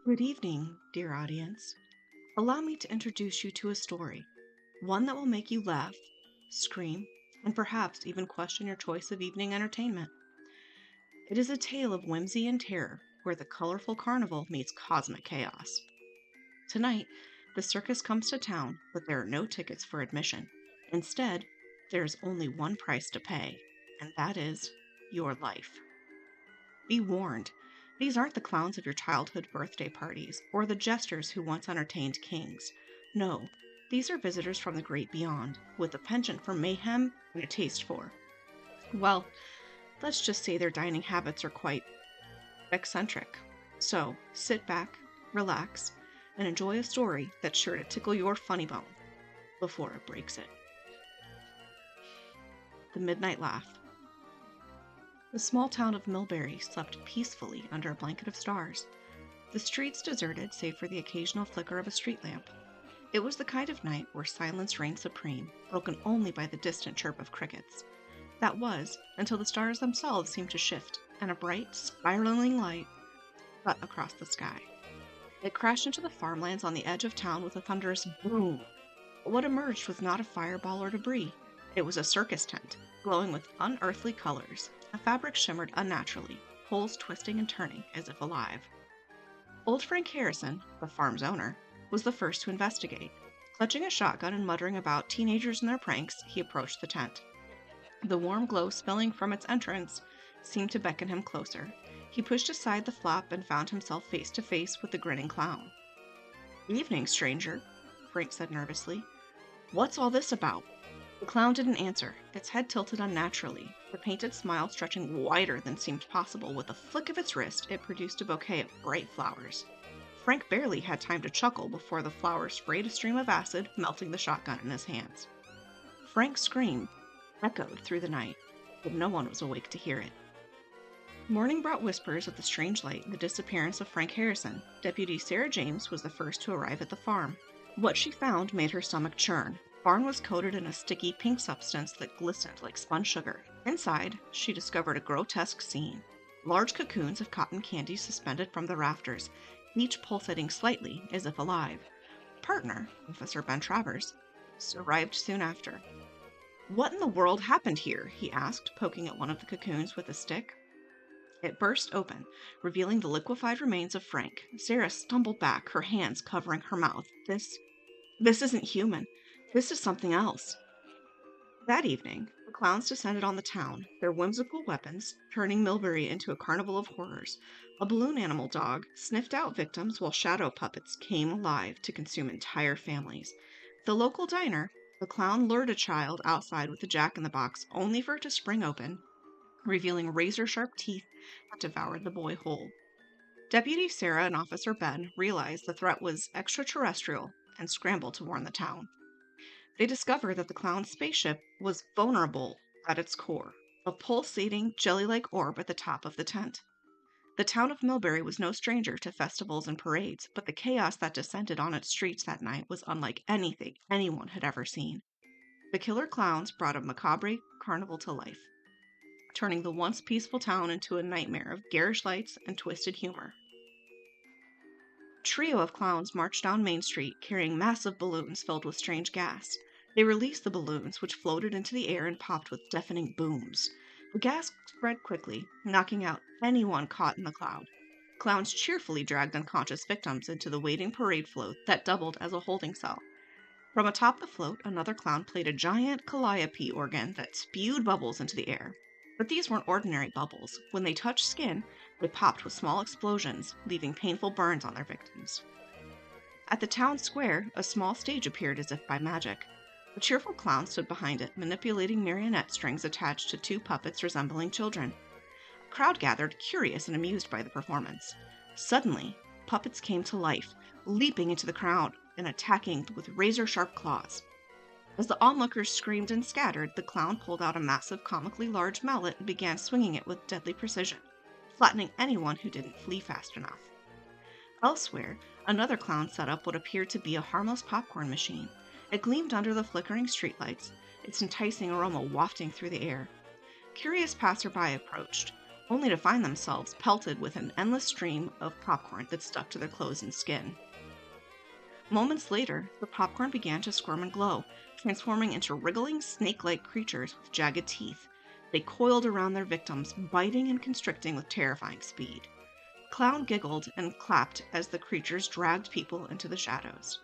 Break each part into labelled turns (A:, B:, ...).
A: Good evening, dear audience. Allow me to introduce you to a story, one that will make you laugh, scream, and perhaps even question your choice of evening entertainment. It is a tale of whimsy and terror where the colorful carnival meets cosmic chaos. Tonight, the circus comes to town, but there are no tickets for admission. Instead, there is only one price to pay, and that is your life. Be warned, these aren't the clowns of your childhood birthday parties or the jesters who once entertained kings. No, these are visitors from the great beyond, with a penchant for mayhem and a taste for, well, let's just say their dining habits are quite eccentric. So sit back, relax, and enjoy a story that's sure to tickle your funny bone before it breaks it. The Midnight Laugh. The small town of Millbury slept peacefully under a blanket of stars. The streets deserted save for the occasional flicker of a street lamp. It was the kind of night where silence reigned supreme, broken only by the distant chirp of crickets. That was, until the stars themselves seemed to shift, and a bright, spiraling light cut across the sky. It crashed into the farmlands on the edge of town with a thunderous boom. But what emerged was not a fireball or debris. It was a circus tent, glowing with unearthly colors. The fabric shimmered unnaturally, poles twisting and turning as if alive. Old Frank Harrison, the farm's owner, was the first to investigate. Clutching a shotgun and muttering about teenagers and their pranks, he approached the tent. The warm glow spilling from its entrance seemed to beckon him closer. He pushed aside the flap and found himself face to face with the grinning clown. "Evening, stranger," Frank said nervously. "What's all this about?" The clown didn't answer, its head tilted unnaturally, the painted smile stretching wider than seemed possible. With a flick of its wrist, it produced a bouquet of bright flowers. Frank barely had time to chuckle before the flowers sprayed a stream of acid, melting the shotgun in his hands. Frank's scream echoed through the night, but no one was awake to hear it. Morning brought whispers of the strange light and the disappearance of Frank Harrison. Deputy Sarah James was the first to arrive at the farm. What she found made her stomach churn. The barn was coated in a sticky pink substance that glistened like spun sugar. Inside, she discovered a grotesque scene. Large cocoons of cotton candy suspended from the rafters, each pulsating slightly as if alive. Partner, Officer Ben Travers, arrived soon after. "What in the world happened here?" he asked, poking at one of the cocoons with a stick. It burst open, revealing the liquefied remains of Frank. Sarah stumbled back, her hands covering her mouth. This isn't human. This is something else. That evening, the clowns descended on the town, their whimsical weapons turning Millbury into a carnival of horrors. A balloon animal dog sniffed out victims while shadow puppets came alive to consume entire families. The local diner, the clown lured a child outside with a jack-in-the-box only for it to spring open, revealing razor-sharp teeth that devoured the boy whole. Deputy Sarah and Officer Ben realized the threat was extraterrestrial and scrambled to warn the town. They discovered that the clown's spaceship was vulnerable at its core, a pulsating, jelly-like orb at the top of the tent. The town of Millbury was no stranger to festivals and parades, but the chaos that descended on its streets that night was unlike anything anyone had ever seen. The Killer Klowns brought a macabre carnival to life, turning the once peaceful town into a nightmare of garish lights and twisted humor. A trio of clowns marched down Main Street carrying massive balloons filled with strange gas. They released the balloons, which floated into the air and popped with deafening booms. The gas spread quickly, knocking out anyone caught in the cloud. Clowns cheerfully dragged unconscious victims into the waiting parade float that doubled as a holding cell. From atop the float, another clown played a giant calliope organ that spewed bubbles into the air. But these weren't ordinary bubbles. When they touched skin, they popped with small explosions, leaving painful burns on their victims. At the town square, a small stage appeared as if by magic. A cheerful clown stood behind it, manipulating marionette strings attached to two puppets resembling children. A crowd gathered, curious and amused by the performance. Suddenly, puppets came to life, leaping into the crowd and attacking with razor-sharp claws. As the onlookers screamed and scattered, the clown pulled out a massive, comically large mallet and began swinging it with deadly precision, flattening anyone who didn't flee fast enough. Elsewhere, another clown set up what appeared to be a harmless popcorn machine. It gleamed under the flickering streetlights, its enticing aroma wafting through the air. Curious passerby approached. only to find themselves pelted with an endless stream of popcorn that stuck to their clothes and skin. Moments later, the popcorn began to squirm and glow, transforming into wriggling, snake-like creatures with jagged teeth. They coiled around their victims, biting and constricting with terrifying speed. Clown giggled and clapped as the creatures dragged people into the shadows.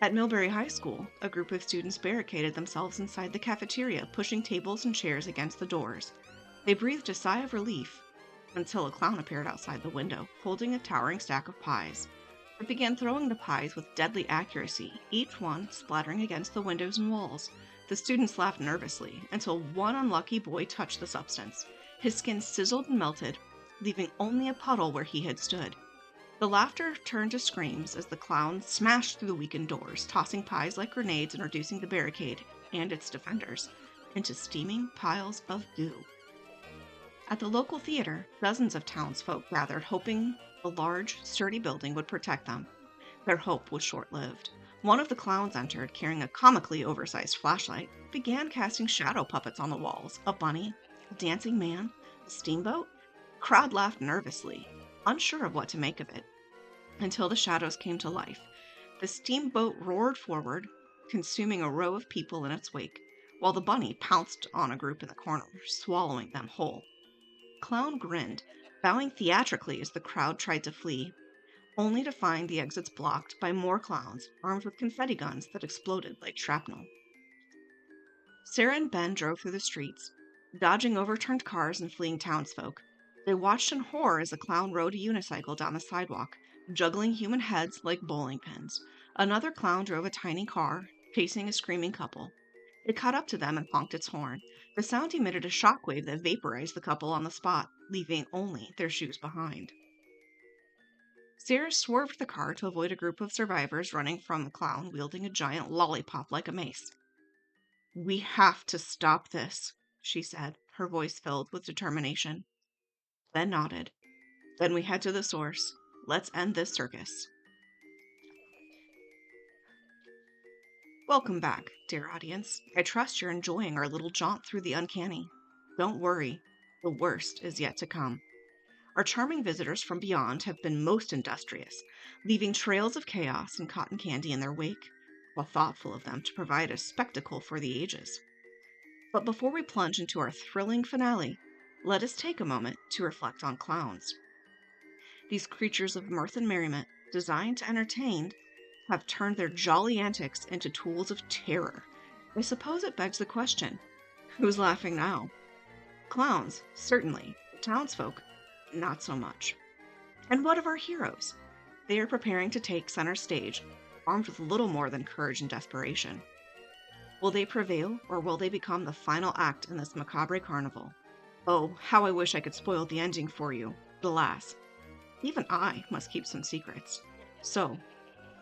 A: At Millbury High School, a group of students barricaded themselves inside the cafeteria, pushing tables and chairs against the doors. They breathed a sigh of relief until a clown appeared outside the window, holding a towering stack of pies. It began throwing the pies with deadly accuracy, each one splattering against the windows and walls. The students laughed nervously until one unlucky boy touched the substance. His skin sizzled and melted, leaving only a puddle where he had stood. The laughter turned to screams as the clown smashed through the weakened doors, tossing pies like grenades and reducing the barricade and its defenders into steaming piles of goo. At the local theater, dozens of townsfolk gathered, hoping the large, sturdy building would protect them. Their hope was short-lived. One of the clowns entered, carrying a comically oversized flashlight, began casting shadow puppets on the walls. A bunny, a dancing man, a steamboat. The crowd laughed nervously, unsure of what to make of it, until the shadows came to life. The steamboat roared forward, consuming a row of people in its wake, while the bunny pounced on a group in the corner, swallowing them whole. Clown grinned, bowing theatrically as the crowd tried to flee, only to find the exits blocked by more clowns armed with confetti guns that exploded like shrapnel. Sarah and Ben drove through the streets, dodging overturned cars and fleeing townsfolk. They watched in horror as a clown rode a unicycle down the sidewalk, juggling human heads like bowling pins. Another clown drove a tiny car, chasing a screaming couple. It caught up to them and honked its horn. The sound emitted a shockwave that vaporized the couple on the spot, leaving only their shoes behind. Sarah swerved the car to avoid a group of survivors running from the clown wielding a giant lollipop like a mace. "We have to stop this," she said, her voice filled with determination. Ben nodded. "Then we head to the source. Let's end this circus." Welcome back, dear audience. I trust you're enjoying our little jaunt through the uncanny. Don't worry, the worst is yet to come. Our charming visitors from beyond have been most industrious, leaving trails of chaos and cotton candy in their wake, while thoughtful of them to provide a spectacle for the ages. But before we plunge into our thrilling finale, let us take a moment to reflect on clowns. These creatures of mirth and merriment, designed to entertain, have turned their jolly antics into tools of terror. I suppose it begs the question, who's laughing now? Clowns, certainly. Townsfolk, not so much. And what of our heroes? They are preparing to take center stage, armed with little more than courage and desperation. Will they prevail, or will they become the final act in this macabre carnival? Oh, how I wish I could spoil the ending for you, but alas, even I must keep some secrets. So,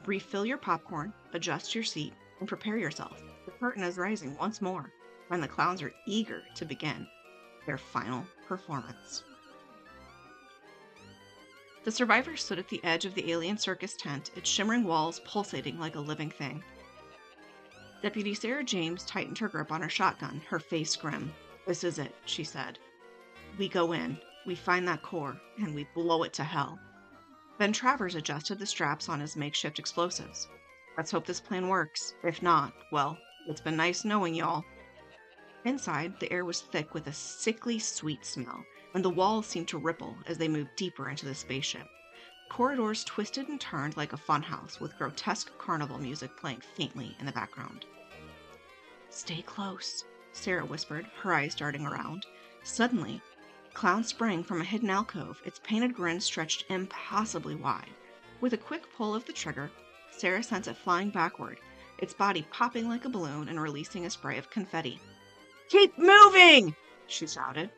A: refill your popcorn, adjust your seat, and prepare yourself. The curtain is rising once more, and the clowns are eager to begin their final performance. The survivors stood at the edge of the alien circus tent, its shimmering walls pulsating like a living thing. Deputy Sarah James tightened her grip on her shotgun, her face grim. "This is it," she said. "We go in, we find that core, and we blow it to hell." Ben Travers adjusted the straps on his makeshift explosives. "Let's hope this plan works. If not, well, it's been nice knowing y'all." Inside, the air was thick with a sickly sweet smell, and the walls seemed to ripple as they moved deeper into the spaceship. Corridors twisted and turned like a funhouse, with grotesque carnival music playing faintly in the background. "Stay close," Sarah whispered, her eyes darting around. Suddenly, Clown sprang from a hidden alcove, its painted grin stretched impossibly wide. With a quick pull of the trigger, Sarah sent it flying backward, its body popping like a balloon and releasing a spray of confetti. "Keep moving!" she shouted.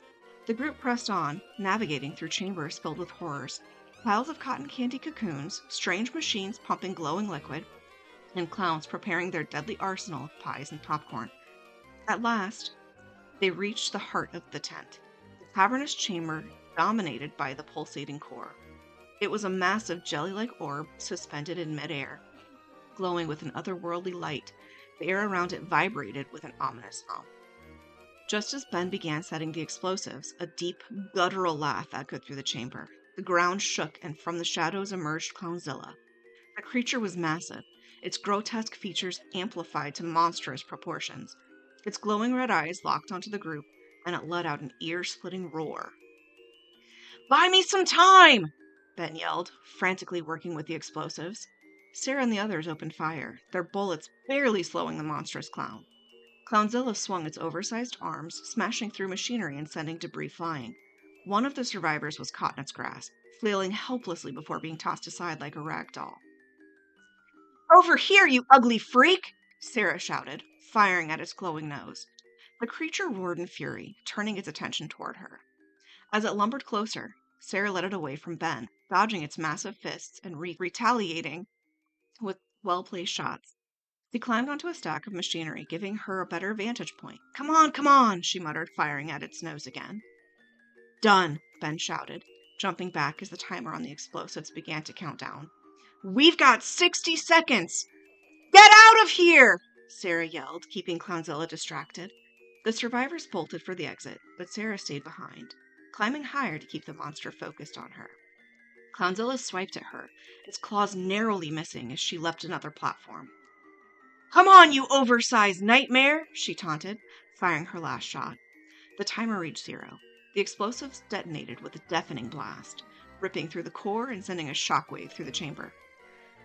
A: The group pressed on, navigating through chambers filled with horrors. Piles of cotton candy cocoons, strange machines pumping glowing liquid, and clowns preparing their deadly arsenal of pies and popcorn. At last, they reached the heart of the tent, the cavernous chamber dominated by the pulsating core. It was a massive jelly-like orb suspended in midair. Glowing with an otherworldly light, the air around it vibrated with an ominous hum. Just as Ben began setting the explosives, a deep, guttural laugh echoed through the chamber. The ground shook, and from the shadows emerged Clownzilla. The creature was massive, its grotesque features amplified to monstrous proportions. Its glowing red eyes locked onto the group, and it let out an ear-splitting roar. "Buy me some time!" Ben yelled, frantically working with the explosives. Sarah and the others opened fire, their bullets barely slowing the monstrous clown. Clownzilla swung its oversized arms, smashing through machinery and sending debris flying. One of the survivors was caught in its grasp, flailing helplessly before being tossed aside like a rag doll. "Over here, you ugly freak!" Sarah shouted, firing at its glowing nose. The creature roared in fury, turning its attention toward her. As it lumbered closer, Sarah led it away from Ben, dodging its massive fists and retaliating with well-placed shots. She climbed onto a stack of machinery, giving her a better vantage point. Come on, she muttered, firing at its nose again. Done, Ben shouted, jumping back as the timer on the explosives began to count down. We've got 60 seconds! Get out of here! Sarah yelled, keeping Clownzilla distracted. The survivors bolted for the exit, but Sarah stayed behind, climbing higher to keep the monster focused on her. Clownzilla swiped at her, its claws narrowly missing as she leapt another platform. Come on, you oversized nightmare, she taunted, firing her last shot. The timer reached 0. The explosives detonated with a deafening blast, ripping through the core and sending a shockwave through the chamber.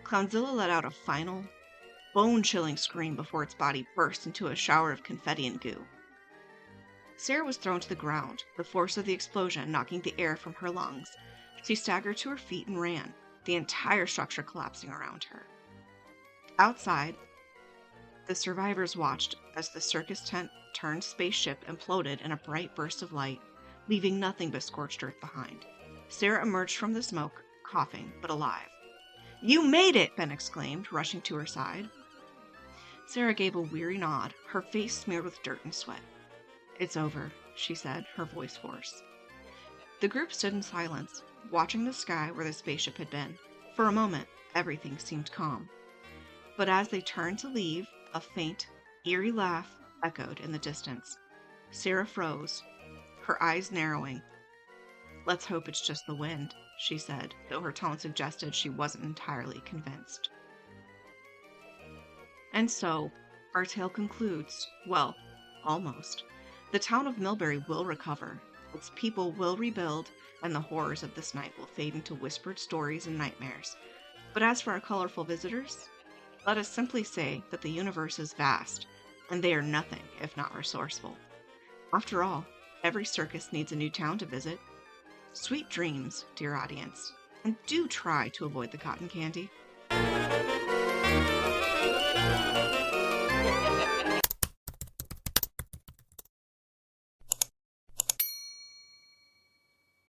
A: Clownzilla let out a final, bone-chilling scream before its body burst into a shower of confetti and goo. Sarah was thrown to the ground, the force of the explosion knocking the air from her lungs. She staggered to her feet and ran, the entire structure collapsing around her. Outside, the survivors watched as the circus tent turned spaceship imploded in a bright burst of light, leaving nothing but scorched earth behind. Sarah emerged from the smoke, coughing, but alive. You made it! Ben exclaimed, rushing to her side. Sarah gave a weary nod, her face smeared with dirt and sweat. It's over, she said, her voice hoarse. The group stood in silence, watching the sky where the spaceship had been. For a moment, everything seemed calm. But as they turned to leave, a faint, eerie laugh echoed in the distance. Sarah froze, her eyes narrowing. Let's hope it's just the wind, she said, though her tone suggested she wasn't entirely convinced. And so, our tale concludes, well, almost. The town of Millbury will recover, its people will rebuild, and the horrors of this night will fade into whispered stories and nightmares. But as for our colorful visitors, let us simply say that the universe is vast, and they are nothing if not resourceful. After all, every circus needs a new town to visit. Sweet dreams, dear audience, and do try to avoid the cotton candy.